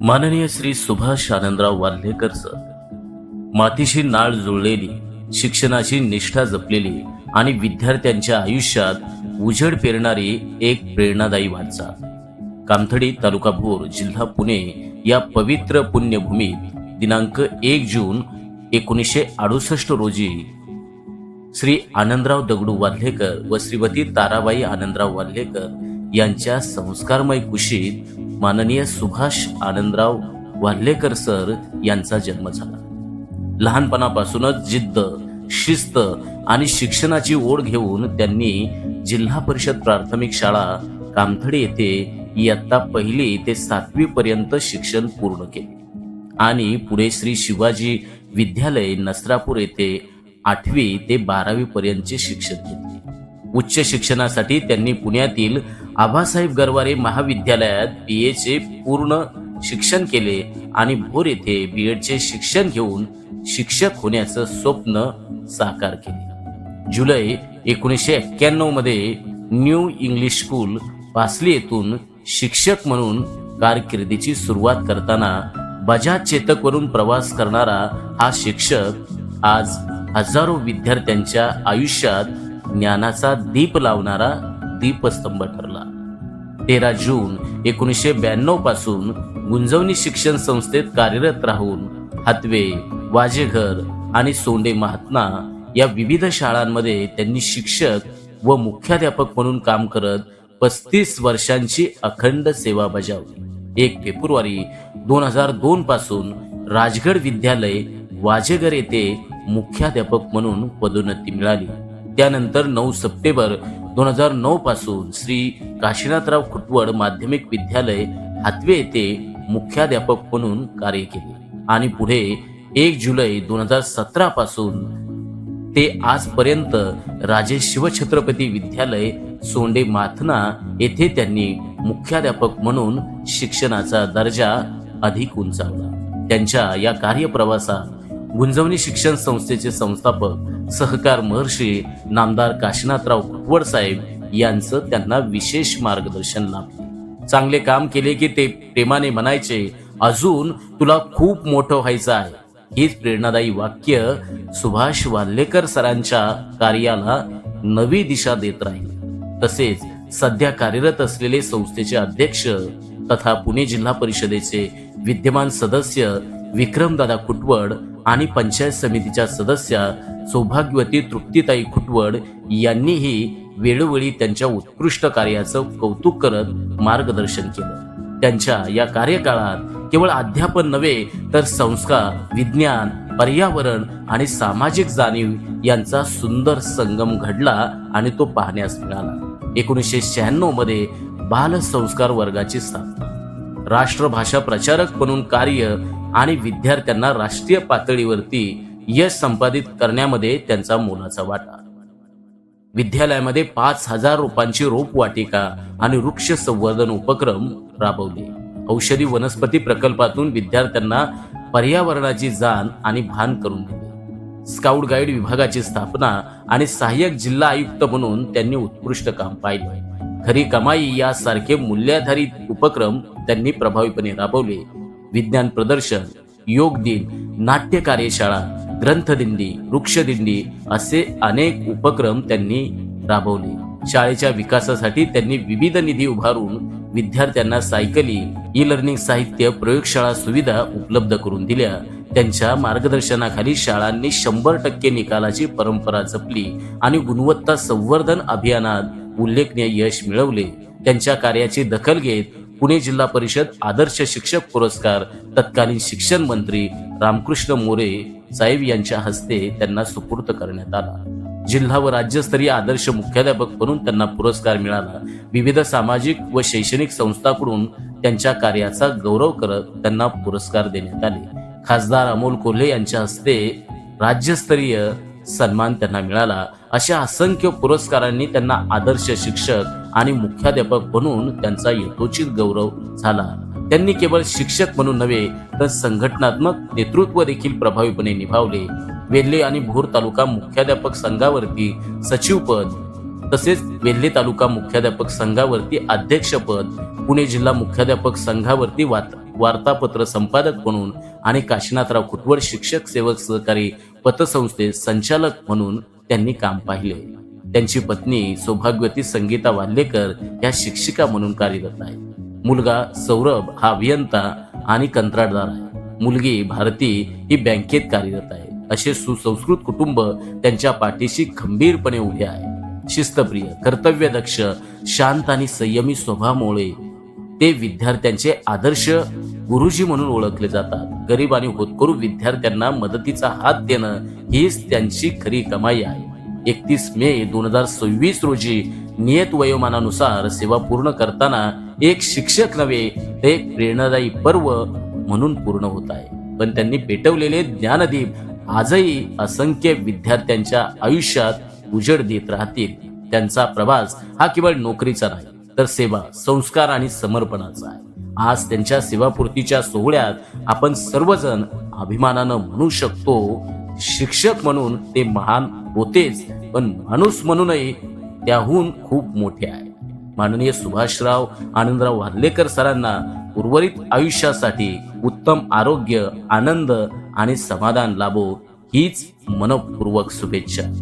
माननीय श्री सुभाष आनंदराव वाल्हेकर सर, मातीशी नाळ जुळलेली, शिक्षणाची निष्ठा जपलेली आणि विद्यार्थ्यांच्या आयुष्यात उजेड पेरणारी एक प्रेरणादायी वाटचाल. कामथडी, तालुका भोर, जिल्हा पुणे या पवित्र पुण्यभूमीत दिनांक 1 जून 1968 रोजी श्री आनंदराव दगडू वाल्हेकर व श्रीमती ताराबाई आनंदराव वाल्हेकर यांच्या संस्कारमय कुशीत माननीय सुभाष आनंदराव वाल्हेकर सर यांचा जन्म झाला. लहानपणापासूनच जिद्द, शिस्त आणि शिक्षणाची ओढ घेऊन त्यांनी जिल्हा परिषद प्राथमिक शाळा कामथडी येथे इयत्ता 1ली ते 7वी पर्यंत शिक्षण पूर्ण केले आणि पुढे श्री शिवाजी विद्यालय नसरापूर येथे 8वी ते 12वी पर्यंतचे शिक्षण घेतले. उच्च शिक्षणासाठी त्यांनी पुण्यातील आबासाहेब गरवारे महाविद्यालयात BA चे पूर्ण शिक्षण केले आणि भोर येथे BEd चे शिक्षण घेऊन शिक्षक होण्याचं स्वप्न साकार केले. जुलै 1991 मध्ये न्यू इंग्लिश स्कूल पासली येथून शिक्षक म्हणून कारकिर्दीची सुरुवात करताना बजाज चेतकवरून प्रवास करणारा हा शिक्षक आज हजारो विद्यार्थ्यांच्या आयुष्यात ज्ञानाचा दीप लावणारा दीपस्तंभ ठरला. 13 जून 1992 पासून गुंजवणी शिक्षण संस्थेत कार्यरत राहून हातवे, वाजेघर आणि सोंडे महात्मा या विविध शाळांमध्ये त्यांनी शिक्षक व मुख्याध्यापक म्हणून काम करत 35 वर्षांची अखंड सेवा बजावली. 1 फेब्रुवारी 2002 पासून राजगड विद्यालय वाजेघर येथे मुख्याध्यापक म्हणून पदोन्नती मिळाली. त्यानंतर 9 सप्टेंबर 2009 पासून श्री काशीनाथराव खुटवड माध्यमिक विद्यालय हातवे येथे मुख्याध्यापक म्हणून कार्य केले आणि पुढे 1 जुलै 2017 पासून ते आजपर्यंत राजे शिवछत्रपती विद्यालय सोंडे माथना येथे त्यांनी मुख्याध्यापक म्हणून शिक्षणाचा दर्जा अधिक उंचावला. त्यांच्या या कार्यप्रवासात गुंजवणी शिक्षण संस्थेचे संस्थापक सहकार महर्षी नामदार काशीनाथराव खुटवड साहेब यांचं त्यांना विशेष मार्गदर्शन लाभले. चांगले काम केले की ते प्रेमाने म्हणायचे, अजून तुला खूप मोठं व्हायचं आहे. हीच प्रेरणादायी वाक्य सुभाष वाल्हेकर सरांच्या कार्याला नवी दिशा देत राहील. तसेच सध्या कार्यरत असलेले संस्थेचे अध्यक्ष तथा पुणे जिल्हा परिषदेचे विद्यमान सदस्य विक्रमदादा खुटवड आणि पंचायत समितीच्या सदस्या सौभाग्यवती तृप्तीताई खुटवड यांनीही वेळोवेळी त्यांच्या उत्कृष्ट कार्याचं कौतुक करत मार्गदर्शन केलं. त्यांच्या या कार्यकाळात केवळ अध्यापन नव्हे तर संस्कार, विज्ञान, पर्यावरण आणि सामाजिक जाणीव यांचा सुंदर संगम घडला आणि तो पाहण्यास मिळाला. 1996 मध्ये बाल संस्कार वर्गाची स्थापना, राष्ट्रभाषा प्रचारक म्हणून कार्य आणि विद्यार्थ्यांना राष्ट्रीय पातळीवरती यश संपादित करण्यामध्ये त्यांचा मोलाचा वाटा. विद्यालयामध्ये 5,000 रोपांची रोपवाटिका आणि वृक्ष संवर्धन उपक्रम राबवले. औषधी वनस्पती प्रकल्पातून विद्यार्थ्यांना पर्यावरणाची जाण आणि भान करून दिले. स्काउट गाईड विभागाची स्थापना आणि सहाय्यक जिल्हा आयुक्त म्हणून त्यांनी उत्कृष्ट काम पाहिले. खरी कमाई यासारखे मूल्याधारित उपक्रम त्यांनी प्रभावीपणे राबवले. विज्ञान प्रदर्शन, योग दिन, नाट्य कार्यशाळा, ग्रंथदिंडी, वृक्षदिंडी असे अनेक उपक्रम त्यांनी राबवले. शाळेच्या विकासासाठी त्यांनी विविध निधी उभारून विद्यार्थ्यांना सायकली, ई-लर्निंग साहित्य, प्रयोगशाळा सुविधा उपलब्ध करून दिल्या. त्यांच्या मार्गदर्शनाखाली शाळांनी 100% निकालाची परंपरा जपली आणि गुणवत्ता संवर्धन अभियानात उल्लेखनीय यश मिळवले. त्यांच्या कार्याची दखल घेत पुणे जिल्हा परिषद आदर्श शिक्षक पुरस्कार तत्कालीन शिक्षण मंत्री रामकृष्ण मोरे साहेब यांच्या हस्ते त्यांना सुपूर्द करण्यात आला. जिल्हा व राज्यस्तरीय आदर्श मुख्याध्यापक म्हणून त्यांना पुरस्कार मिळाला. विविध सामाजिक व शैक्षणिक संस्थांकडून त्यांच्या कार्याचा गौरव करत त्यांना पुरस्कार देण्यात आले. खासदार अमोल कोल्हे यांच्या हस्ते राज्यस्तरीय सन्मान त्यांना मिळाला. अशा असंख्य पुरस्कारांनी त्यांना आदर्श शिक्षक आणि मुख्याध्यापक म्हणून त्यांचा यथोचित गौरव झाला. त्यांनी केवळ शिक्षक म्हणून नव्हे तर संघटनात्मक नेतृत्व देखील प्रभावीपणे निभावले. वेल्हे आणि भोर तालुका मुख्याध्यापक संघावरती सचिवपद, तसेच वेल्हे तालुका मुख्याध्यापक संघावरती अध्यक्षपद, पुणे जिल्हा मुख्याध्यापक संघावरती वार्तापत्र संपादक म्हणून आणि काशीनाथराव खुटवड शिक्षक सेवक सहकारी पतसंस्थेत संचालक म्हणून त्यांनी काम पाहिले. त्यांची पत्नी सौभाग्यवती संगीता वाल्हेकर या शिक्षिका म्हणून कार्यरत आहे. मुलगा सौरभ हा अभियंता आणि कंत्राटदार आहे. मुलगी भारती ही बँकेत कार्यरत आहे. असे सुसंस्कृत कुटुंब त्यांच्या पाठीशी खंबीरपणे उभे आहे. शिस्तप्रिय, कर्तव्यदक्ष, शांत आणि संयमी स्वभावामुळे ते विद्यार्थ्यांचे आदर्श गुरुजी म्हणून ओळखले जातात. गरीब आणि होतकरू विद्यार्थ्यांना मदतीचा हात देणं हीच त्यांची खरी कमाई आहे. 31 मे 2026 रोजी नियत वयोमानानुसार सेवा पूर्ण करताना एक शिक्षक नव्हे तर एक प्रेरणादायी पर्व म्हणून पूर्ण होत आहे. पण त्यांनी पेटवलेले ज्ञानदीप आजही असंख्य विद्यार्थ्यांच्या आयुष्यात उजेड देत राहतील. त्यांचा प्रवास हा केवळ नोकरीचा नाही तर सेवा, संस्कार आणि समर्पणाचा आहे. आज त्यांच्या सेवापूर्तीच्या सोहळ्यात आपण सर्वजण अभिमानानं म्हणू शकतो, शिक्षक म्हणून ते महान होतेच, पण माणूस म्हणूनही त्याहून खूप मोठे आहे. माननीय सुभाषराव आनंदराव वाल्हेकर सरांना उर्वरित आयुष्यासाठी उत्तम आरोग्य, आनंद आणि समाधान लाभो हीच मनपूर्वक शुभेच्छा.